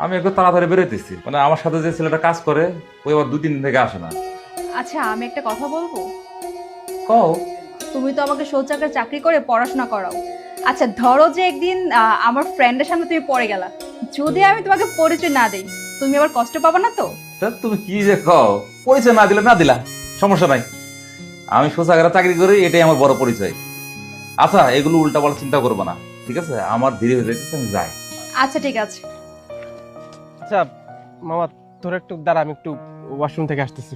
আমি একটু তাড়াতাড়ি বেরোইতেছি, মানে আমার সাথে যে ছেলেটা কাজ করে ওই আবার 2-3 দিন থেকে আসে না। আচ্ছা আমি একটা কথা বলবো। কও। তুমি তো আমাকে শৌচাগার চাকরি করে পড়াশোনা করাও। আচ্ছা ধরো যে একদিন আমার ফ্রেন্ডের সামনে তুমি পড়ে গেলা, যদি আমি তোমাকে পরিচয় না দেই তুমি আবার কষ্ট পাবা না তো? তা তুমি কি যে কও, পরিচয় না দিলে না দিলা, সমস্যা নাই। আমি শৌচাগারে চাকরি করি, এটাই আমার বড় পরিচয়। আচ্ছা এগুলো উল্টা পাল্টা চিন্তা করবো না, ঠিক আছে? আমার ধীরে হয়ে যাইতেছে, আমি যাই। আচ্ছা ঠিক আছে। আচ্ছা মামা, তোর একটু দাঁড়া, আমি একটু ওয়াশরুম থেকে আসতেছি।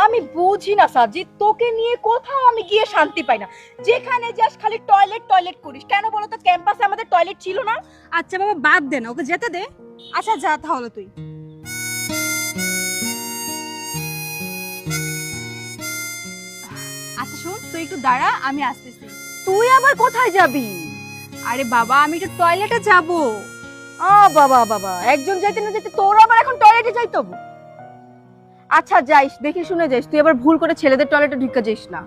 আমি বুঝি না সাজিদ, তোকে নিয়ে কোথাও আমি গিয়ে শান্তি পাই না। যেখানে যাস খালি টয়লেট টয়লেট করিস কেন বলো তো? ক্যাম্পাসে আমাদের টয়লেট ছিল না? আচ্ছা বাবা বাদ দে না, ওকে যেতে দে। আচ্ছা যা তাহলে তুই। আচ্ছা শোন, তুই একটু দাঁড়া, আমি আসতেছি। তুই আবার কোথায় যাবি? আরে বাবা আমি একটু টয়লেটে যাব। বাবা বাবা, একজন যাইতে না যেতে তোর আবার এখন টয়লেটে যাইতে হবে? আচ্ছা যাইস, দেখি শুনে যাইস, তুই আবার ভুল করে ছেলেদের টয়লেটে ঢুকে যাইস না।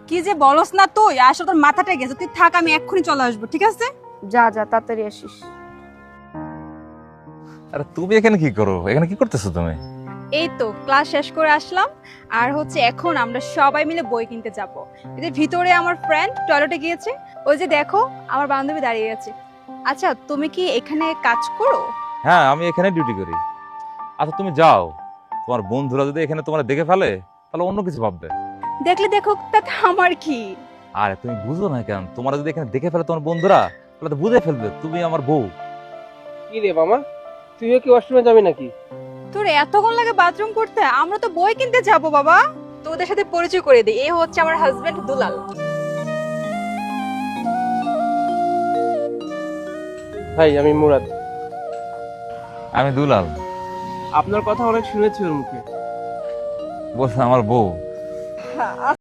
কি যে বলস না তুই, আসলে তোর মাথাটা গেছে। তুই থাক, আমি এক্ষুনি চলে আসবো, ঠিক আছে? যা যা তাড়াতাড়ি আসিস। আরে তুমি এখানে কি করো? এখানে কি করতেছো তুমি? এই তো ক্লাস শেষ করে আসলাম, আর হচ্ছে এখন আমরা সবাই মিলে বই কিনতে যাব। এদের ভিতরে আমার ফ্রেন্ড টয়লেটে গিয়েছে, ওই যে দেখো আমার বান্ধবী দাঁড়িয়ে আছে। আচ্ছা তুমি কি এখানে কাজ করো? হ্যাঁ আমি এখানে ডিউটি করি। আচ্ছা তুমি যাও, তোমার বন্ধুরা যদি এখানে তোমার দেখে ফেলে তাহলে অন্য কিছু ভাববে। দেখলে দেখো, তাতে আমার কি? আরে তুমি বুঝো না কেন? তোমার যদি এখানে দেখে ফেলে তোমার বন্ধুরা, তাহলে তো বুঝে ফেলবে তুমি আমার বউ। কি রে মামা, তুইও কি ওয়াশরুমে যাবি নাকি? তোর এতক্ষণ লাগে বাথরুম করতে? আমরা তো বই কিনতে যাব বাবা। তোদের সাথে পরিচয় করে দিই, এই হচ্ছে আমার হাজবেন্ড দুলাল। ভাই আমি মুরাদ। আমি দুলাল। আপনার কথা অনেক শুনেছি ওর মুখে। বলছে আমার বউ।